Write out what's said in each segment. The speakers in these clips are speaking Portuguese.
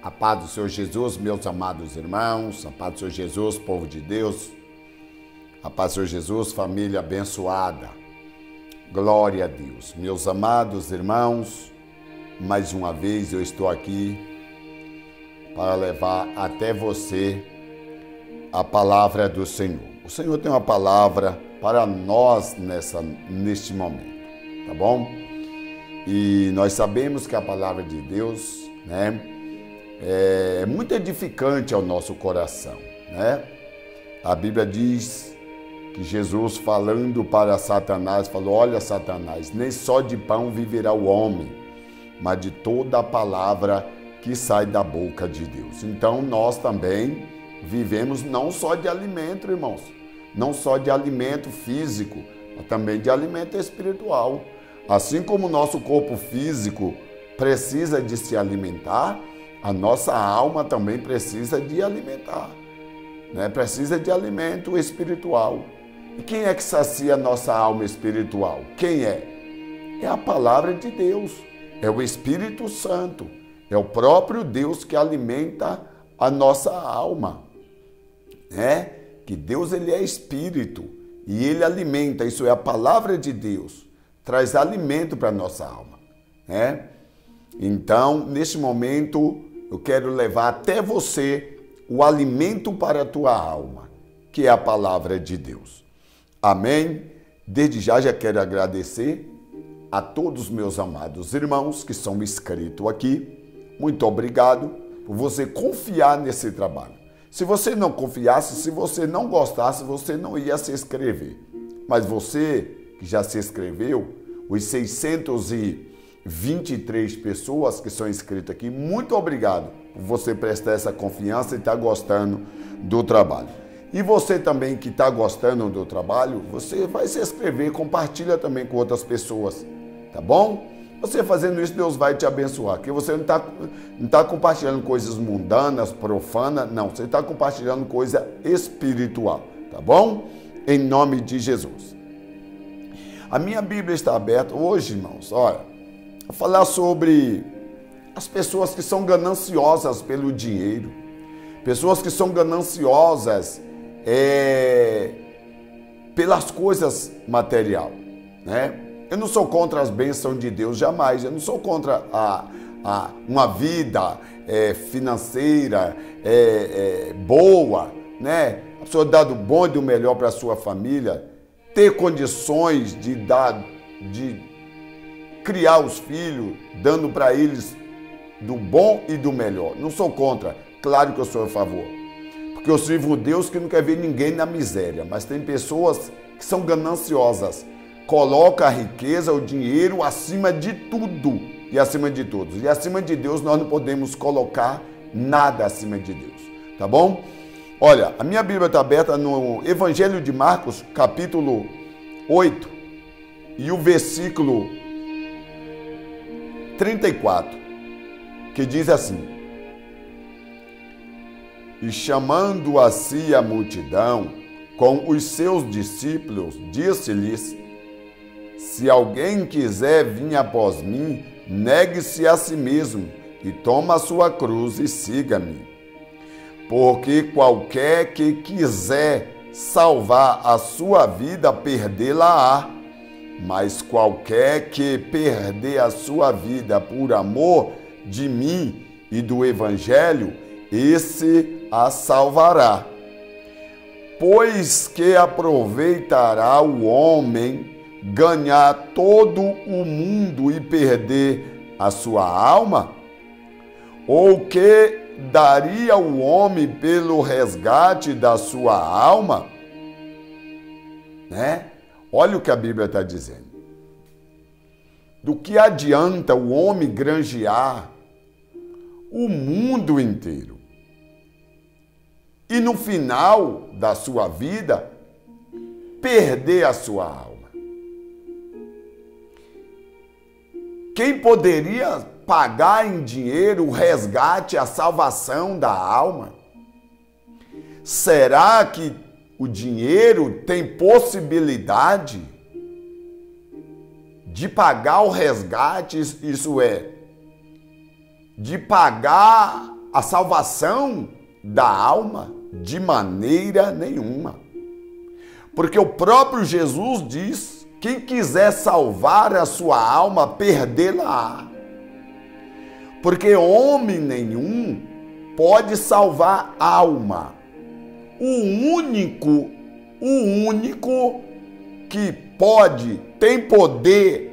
A paz do Senhor Jesus, meus amados irmãos, a paz do Senhor Jesus, povo de Deus, a paz do Senhor Jesus, família abençoada, glória a Deus. Meus amados irmãos, mais uma vez eu estou aqui para levar até você a palavra do Senhor. O Senhor tem uma palavra para nós neste momento, tá bom? E nós sabemos que a palavra de Deus, né, é muito edificante ao nosso coração, né? A Bíblia diz que Jesus, falando para Satanás, falou: olha, Satanás, nem só de pão viverá o homem, mas de toda a palavra que sai da boca de Deus. Então nós também vivemos não só de alimento, irmãos, não só de alimento físico, mas também de alimento espiritual. Assim como o nosso corpo físico precisa de se alimentar, a nossa alma também precisa de alimentar, né? Precisa de alimento espiritual. E quem é que sacia a nossa alma espiritual? Quem é? É a palavra de Deus, é o Espírito Santo, é o próprio Deus que alimenta a nossa alma, né? Que Deus, ele é Espírito e ele alimenta, isso é a palavra de Deus, traz alimento para a nossa alma, né? Então, neste momento, eu quero levar até você o alimento para a tua alma, que é a palavra de Deus. Amém? Desde já quero agradecer a todos os meus amados irmãos que são inscritos aqui. Muito obrigado por você confiar nesse trabalho. Se você não confiasse, se você não gostasse, você não ia se inscrever. Mas você que já se inscreveu, os 623 pessoas que são inscritas aqui, muito obrigado por você prestar essa confiança e estar gostando do trabalho. E você também que está gostando do trabalho, você vai se inscrever, compartilha também com outras pessoas, tá bom? Você fazendo isso, Deus vai te abençoar, porque você não tá compartilhando coisas mundanas, profanas, não, você está compartilhando coisa espiritual, tá bom? Em nome de Jesus. A minha Bíblia está aberta hoje, irmãos, olha, vou falar sobre as pessoas que são gananciosas pelo dinheiro, pessoas que são gananciosas pelas coisas material, né? Eu não sou contra as bênçãos de Deus, jamais. Eu não sou contra uma vida financeira boa, né? A pessoa dar do bom e do melhor para a sua família, ter condições de criar os filhos, dando para eles do bom e do melhor. Não sou contra, claro que eu sou a favor. Porque eu sirvo um Deus que não quer ver ninguém na miséria, mas tem pessoas que são gananciosas, coloca a riqueza, o dinheiro acima de tudo e acima de todos. E acima de Deus nós não podemos colocar nada acima de Deus, tá bom? Olha, a minha Bíblia está aberta no Evangelho de Marcos, capítulo 8, e o versículo 34, que diz assim: e chamando a si a multidão com os seus discípulos, disse-lhes: se alguém quiser vir após mim, negue-se a si mesmo e toma a sua cruz e siga-me. Porque qualquer que quiser salvar a sua vida, perdê-la-á. Mas qualquer que perder a sua vida por amor de mim e do Evangelho, esse a salvará. Pois que aproveitará o homem ganhar todo o mundo e perder a sua alma? Ou que daria o homem pelo resgate da sua alma? Né? Olha o que a Bíblia está dizendo. Do que adianta o homem granjear o mundo inteiro e no final da sua vida perder a sua alma? Quem poderia pagar em dinheiro o resgate, a salvação da alma? Será que o dinheiro tem possibilidade de pagar o resgate, isso é, de pagar a salvação da alma? De maneira nenhuma. Porque o próprio Jesus diz: quem quiser salvar a sua alma, perdê-la-á. Porque homem nenhum pode salvar a alma. O único que tem poder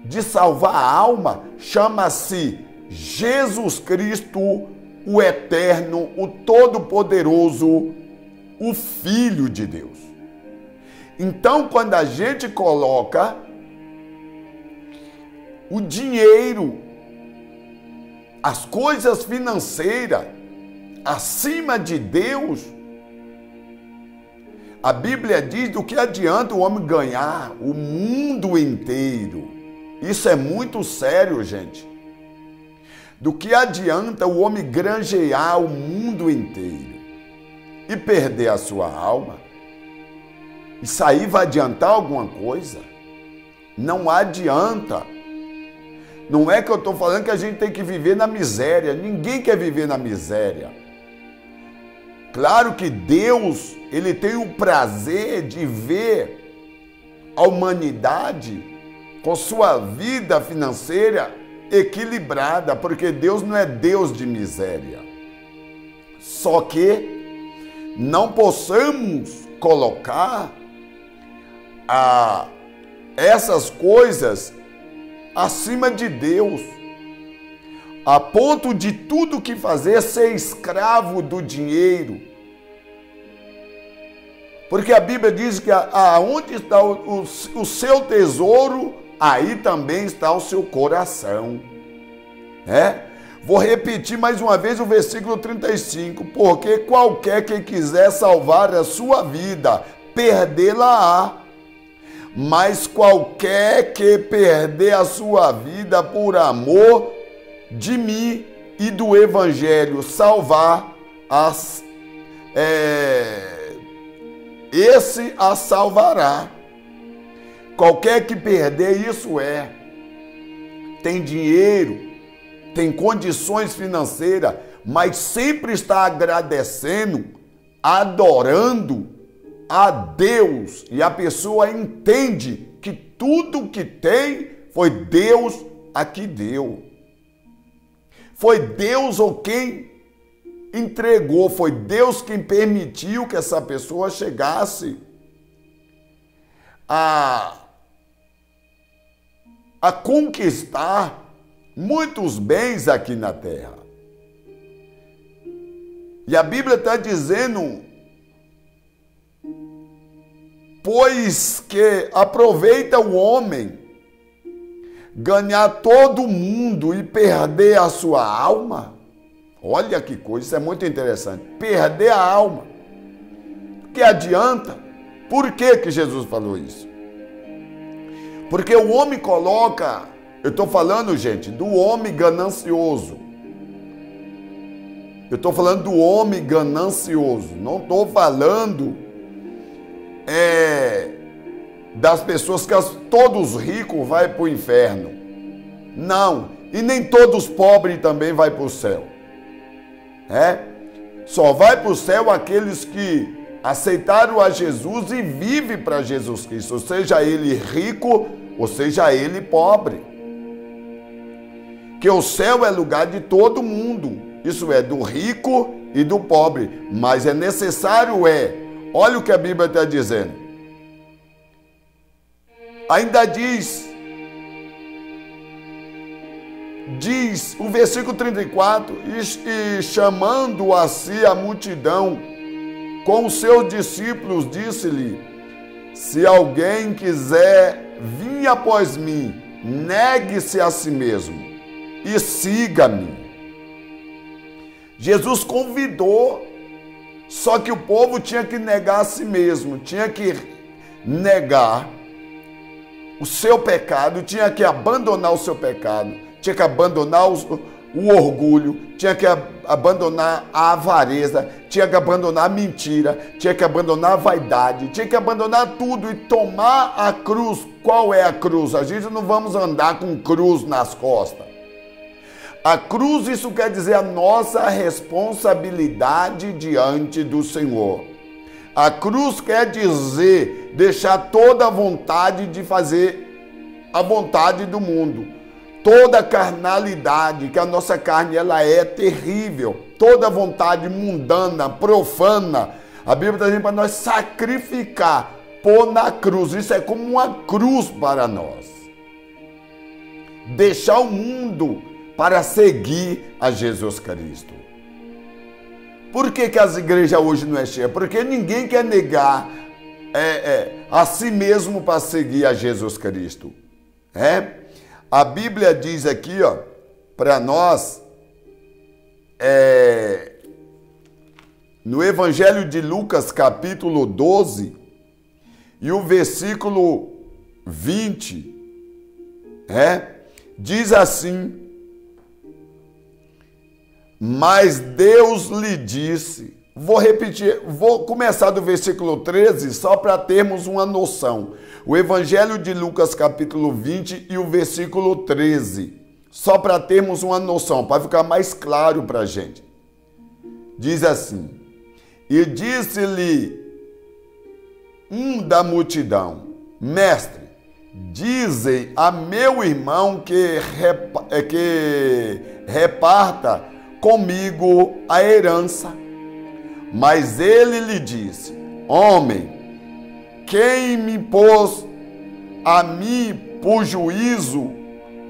de salvar a alma, chama-se Jesus Cristo, o Eterno, o Todo-Poderoso, o Filho de Deus. Então, quando a gente coloca o dinheiro, as coisas financeiras acima de Deus, a Bíblia diz: do que adianta o homem ganhar o mundo inteiro? Isso é muito sério, gente. Do que adianta o homem granjear o mundo inteiro e perder a sua alma? Isso aí vai adiantar alguma coisa? Não adianta. Não é que eu estou falando que a gente tem que viver na miséria. Ninguém quer viver na miséria. Claro que Deus, Ele tem o prazer de ver a humanidade com sua vida financeira equilibrada, porque Deus não é Deus de miséria. Só que não possamos colocar essas coisas acima de Deus, a ponto de tudo que fazer ser escravo do dinheiro. Porque a Bíblia diz que aonde está o seu tesouro, aí também está o seu coração. Vou repetir mais uma vez o versículo 35. Porque qualquer que quiser salvar a sua vida, perdê-la-á. Mas qualquer que perder a sua vida por amor de mim e do Evangelho, esse a salvará. Qualquer que perder, tem dinheiro, tem condições financeiras, mas sempre está agradecendo, adorando a Deus, e a pessoa entende que tudo que tem foi Deus a que deu. Foi Deus ou quem entregou, foi Deus quem permitiu que essa pessoa chegasse a conquistar muitos bens aqui na terra. E a Bíblia está dizendo: pois que aproveita o homem ganhar todo mundo e perder a sua alma? Olha que coisa, isso é muito interessante. Perder a alma. Que adianta? Por que Jesus falou isso? Porque o homem coloca, eu estou falando, gente, do homem ganancioso. Eu estou falando do homem ganancioso. Não estou falando das pessoas que todos ricos vão para o inferno. Não. E nem todos pobres também vão para o céu. Só vai para o céu aqueles que aceitaram a Jesus e vivem para Jesus Cristo, seja ele rico ou seja ele pobre. Que o céu é lugar de todo mundo, isso é, do rico e do pobre, mas é necessário, olha o que a Bíblia está dizendo. Ainda diz o versículo 34, e chamando a si a multidão, com os seus discípulos, disse-lhe: se alguém quiser vir após mim, negue-se a si mesmo e siga-me. Jesus convidou, só que o povo tinha que negar a si mesmo, tinha que negar o seu pecado, tinha que abandonar o seu pecado, tinha que abandonar o orgulho, tinha que abandonar a avareza, tinha que abandonar a mentira, tinha que abandonar a vaidade, tinha que abandonar tudo e tomar a cruz. Qual é a cruz? A gente não vamos andar com cruz nas costas. A cruz, isso quer dizer a nossa responsabilidade diante do Senhor. A cruz quer dizer deixar toda a vontade de fazer a vontade do mundo. Toda a carnalidade, que a nossa carne ela é terrível. Toda a vontade mundana, profana. A Bíblia está dizendo para nós sacrificar, pôr na cruz. Isso é como uma cruz para nós. Deixar o mundo para seguir a Jesus Cristo. Por que as igrejas hoje não é cheia? Porque ninguém quer negar a si mesmo para seguir a Jesus Cristo. A Bíblia diz aqui, ó, para nós, no Evangelho de Lucas, capítulo 12, e o versículo 20, diz assim: mas Deus lhe disse, vou repetir, vou começar do versículo 13, só para termos uma noção. O Evangelho de Lucas, capítulo 20 e o versículo 13, só para termos uma noção, para ficar mais claro para a gente. Diz assim: e disse-lhe da multidão, mestre, dizem a meu irmão que reparta comigo a herança. Mas ele lhe disse: homem, quem me pôs a mim por juízo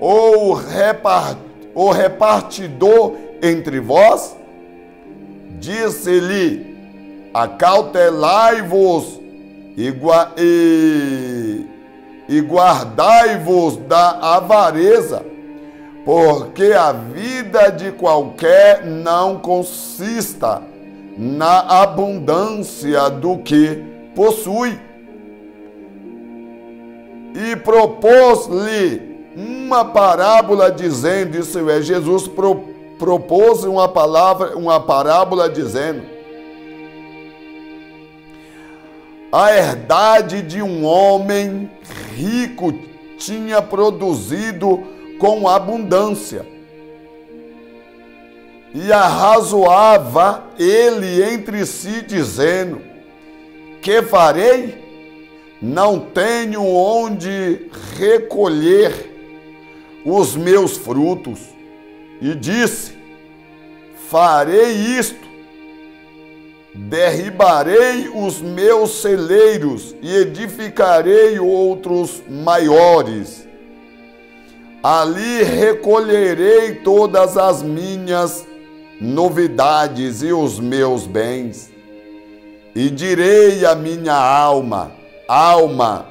ou repartidor entre vós? Disse-lhe: acautelai-vos e guardai-vos da avareza, porque a vida de qualquer não consista na abundância do que possui. E propôs-lhe uma parábola dizendo, isso é, Jesus propôs uma parábola dizendo: a herdade de um homem rico tinha produzido com abundância. E arrazoava ele entre si, dizendo: que farei? Não tenho onde recolher os meus frutos. E disse: farei isto: derribarei os meus celeiros e edificarei outros maiores. Ali recolherei todas as minhas novidades e os meus bens. E direi à minha alma: alma,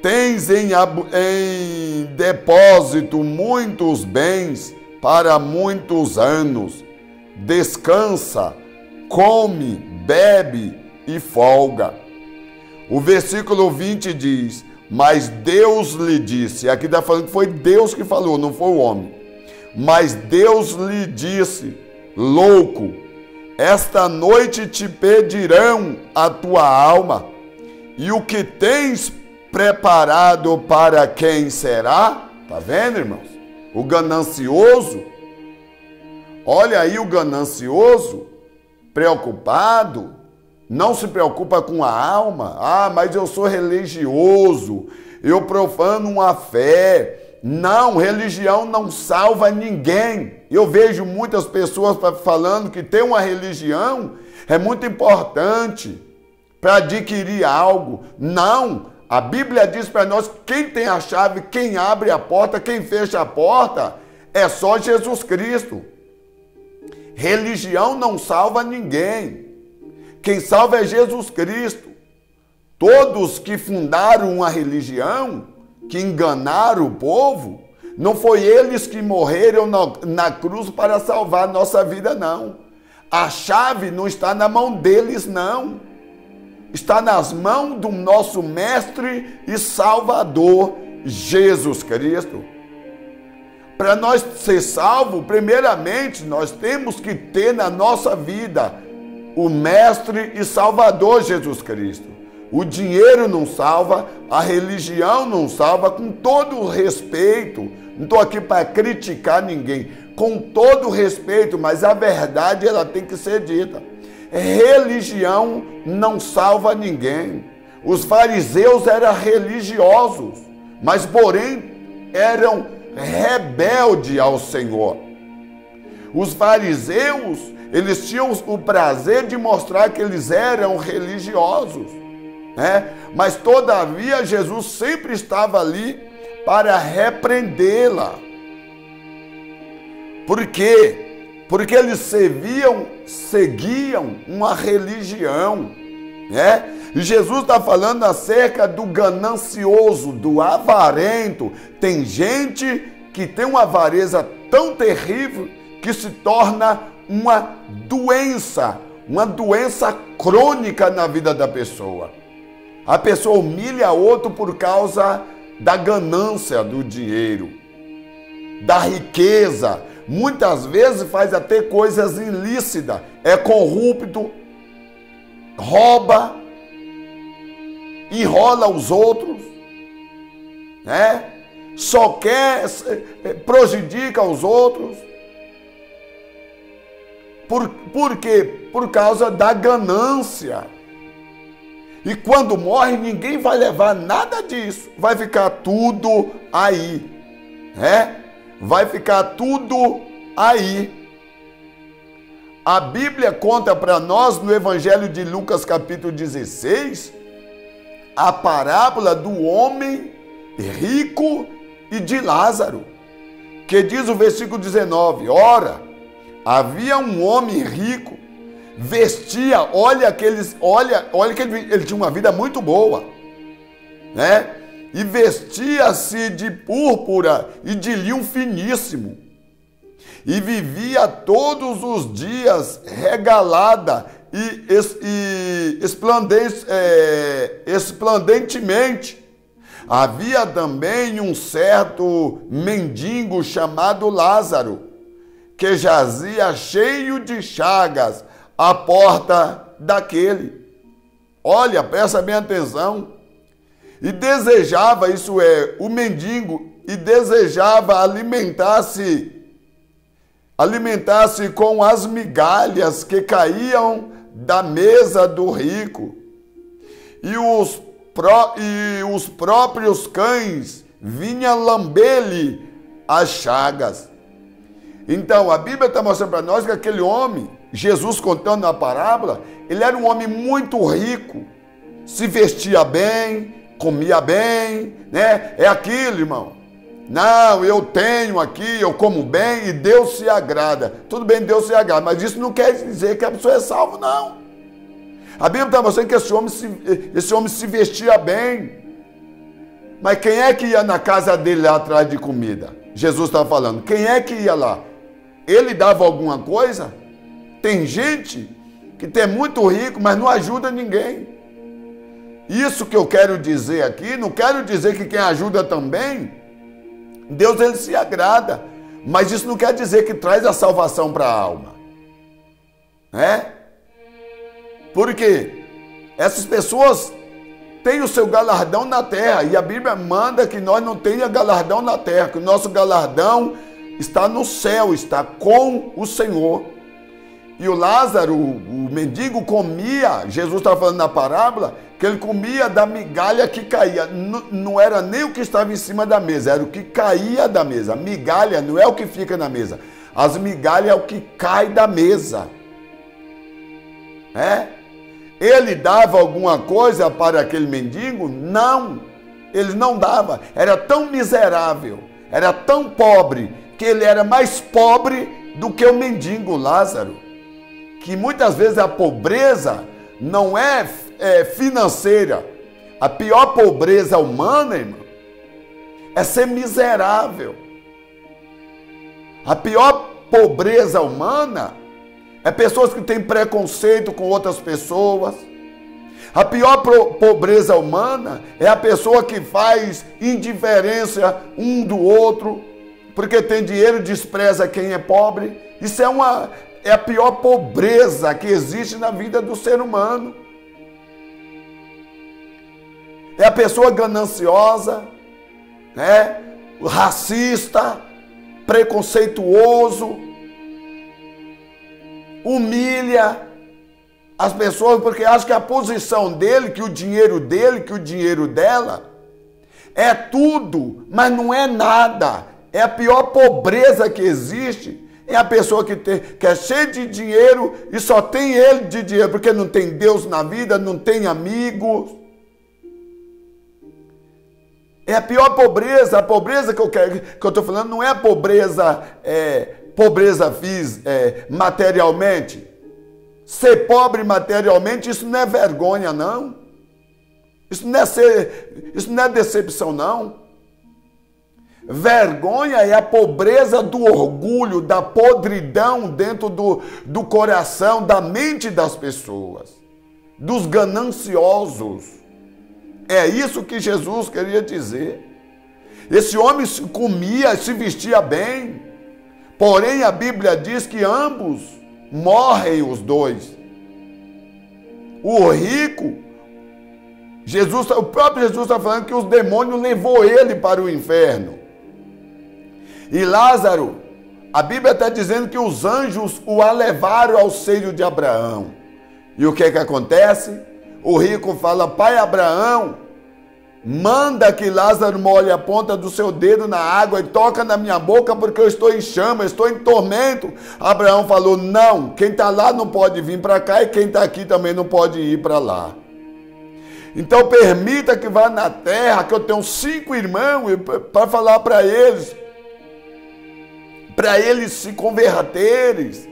tens em depósito muitos bens para muitos anos. Descansa, come, bebe e folga. O versículo 20 diz: mas Deus lhe disse, aqui está falando que foi Deus que falou, não foi o homem. Mas Deus lhe disse: louco, esta noite te pedirão a tua alma, e o que tens preparado para quem será? Está vendo, irmãos? O ganancioso, olha aí o ganancioso, preocupado, não se preocupa com a alma. Ah, mas eu sou religioso, eu profano uma fé. Não, religião não salva ninguém. Eu vejo muitas pessoas falando que ter uma religião é muito importante para adquirir algo. Não, a Bíblia diz para nós: quem tem a chave, quem abre a porta, quem fecha a porta, é só Jesus Cristo. Religião não salva ninguém. Quem salva é Jesus Cristo. Todos que fundaram uma religião, que enganaram o povo, não foi eles que morreram na cruz para salvar a nossa vida, não. A chave não está na mão deles, não. Está nas mãos do nosso Mestre e Salvador, Jesus Cristo. Para nós ser salvos, primeiramente, nós temos que ter na nossa vida o Mestre e Salvador Jesus Cristo. O dinheiro não salva, a religião não salva, com todo o respeito. Não estou aqui para criticar ninguém, com todo o respeito, mas a verdade ela tem que ser dita. Religião não salva ninguém. Os fariseus eram religiosos, mas porém eram rebeldes ao Senhor. Os fariseus, eles tinham o prazer de mostrar que eles eram religiosos, né? Mas todavia Jesus sempre estava ali para repreendê-la. Por quê? Porque eles seguiam uma religião, né? E Jesus está falando acerca do ganancioso, do avarento. Tem gente que tem uma avareza tão terrível que se torna uma doença crônica na vida da pessoa. A pessoa humilha outro por causa da ganância do dinheiro, da riqueza. Muitas vezes faz até coisas ilícitas, é corrupto, rouba, enrola os outros, né? Só quer, prejudica os outros. Por quê? Por causa da ganância. E quando morre, ninguém vai levar nada disso. Vai ficar tudo aí, né? Vai ficar tudo aí. A Bíblia conta para nós, no Evangelho de Lucas, capítulo 16, a parábola do homem rico e de Lázaro, que diz o versículo 19, ora, havia um homem rico, vestia, olha que ele tinha uma vida muito boa, né? E vestia-se de púrpura e de linho finíssimo, e vivia todos os dias regalada e esplendentemente. Havia também um certo mendigo chamado Lázaro, que jazia cheio de chagas à porta daquele. Olha, presta bem atenção. E desejava, isso é, o mendigo, e desejava alimentar-se com as migalhas que caíam da mesa do rico. E os próprios cães vinham lamber-lhe as chagas. Então, a Bíblia está mostrando para nós que aquele homem, Jesus contando na parábola, ele era um homem muito rico, se vestia bem, comia bem, né? É aquilo, irmão. Não, eu tenho aqui, eu como bem e Deus se agrada. Tudo bem, Deus se agrada, mas isso não quer dizer que a pessoa é salva, não. A Bíblia está mostrando que esse homem se vestia bem. Mas quem é que ia na casa dele lá atrás de comida? Jesus estava falando. Quem é que ia lá? Ele dava alguma coisa? Tem gente que tem muito rico, mas não ajuda ninguém. Isso que eu quero dizer aqui, não quero dizer que quem ajuda também, Deus ele se agrada. Mas isso não quer dizer que traz a salvação para a alma. Né? Porque essas pessoas têm o seu galardão na terra. E a Bíblia manda que nós não tenhamos galardão na terra. Que o nosso galardão está no céu, está com o Senhor. E o Lázaro, o mendigo, comia, Jesus estava falando na parábola, que ele comia da migalha que caía. Não era nem o que estava em cima da mesa, era o que caía da mesa. A migalha não é o que fica na mesa. As migalhas é o que cai da mesa. Ele dava alguma coisa para aquele mendigo? Não, ele não dava. Era tão miserável, era tão pobre, que ele era mais pobre do que o mendigo Lázaro. Que muitas vezes a pobreza não é financeira. A pior pobreza humana, irmão, é ser miserável. A pior pobreza humana é pessoas que têm preconceito com outras pessoas. A pior pobreza humana é a pessoa que faz indiferença um do outro, porque tem dinheiro e despreza quem é pobre. Isso é a pior pobreza que existe na vida do ser humano. é a pessoa gananciosa, né? Racista, preconceituoso, humilha as pessoas porque acha que a posição dele, que o dinheiro dele, que o dinheiro dela é tudo, mas não é nada. É a pior pobreza que existe. É a pessoa que é cheia de dinheiro e só tem ele de dinheiro, porque não tem Deus na vida, não tem amigos. É a pior pobreza. A pobreza que eu estou falando não é a pobreza, materialmente. Ser pobre materialmente, isso não é vergonha, não. Isso não é decepção, não. Vergonha é a pobreza do orgulho, da podridão dentro do coração, da mente das pessoas, dos gananciosos. É isso que Jesus queria dizer. Esse homem comia, se vestia bem, porém a Bíblia diz que ambos morrem, os dois. O rico, o próprio Jesus está falando que os demônios levou ele para o inferno. E Lázaro, a Bíblia está dizendo que os anjos o levaram ao seio de Abraão. E o que acontece? O rico fala: pai Abraão, manda que Lázaro molhe a ponta do seu dedo na água e toca na minha boca, porque eu estou em chama, estou em tormento. Abraão falou: não, quem está lá não pode vir para cá e quem está aqui também não pode ir para lá. Então permita que vá na terra, que eu tenho 5 irmãos, para falar para eles se converterem.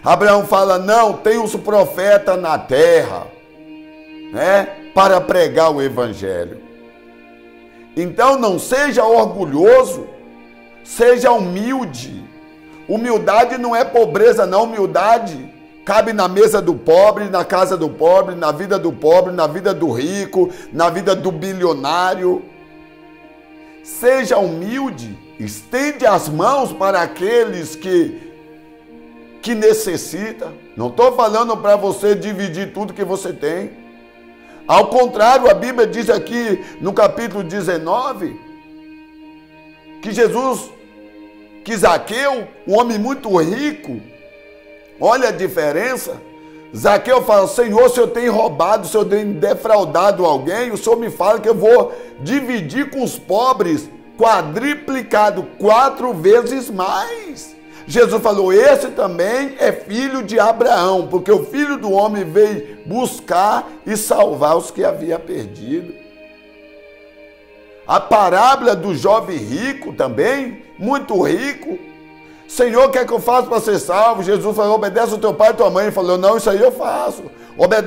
Abraão fala: não, tem os profetas na terra, né, para pregar o evangelho. Então não seja orgulhoso, seja humilde. Humildade não é pobreza, não. Humildade cabe na mesa do pobre, na casa do pobre, na vida do rico, na vida do bilionário. Seja humilde, estende as mãos para aqueles que necessitam. Não estou falando para você dividir tudo que você tem. Ao contrário, a Bíblia diz aqui no capítulo 19 que Zaqueu, um homem muito rico, olha a diferença. Zaqueu fala: Senhor, se eu tenho roubado, se eu tenho defraudado alguém, o Senhor me fala que eu vou dividir com os pobres, quadriplicado, 4 vezes mais. Jesus falou: esse também é filho de Abraão, porque o Filho do Homem veio buscar e salvar os que havia perdido. A parábola do jovem rico também, muito rico. Senhor, o que é que eu faço para ser salvo? Jesus falou: obedece ao teu pai e tua mãe. Ele falou: não, isso aí eu faço. Obedece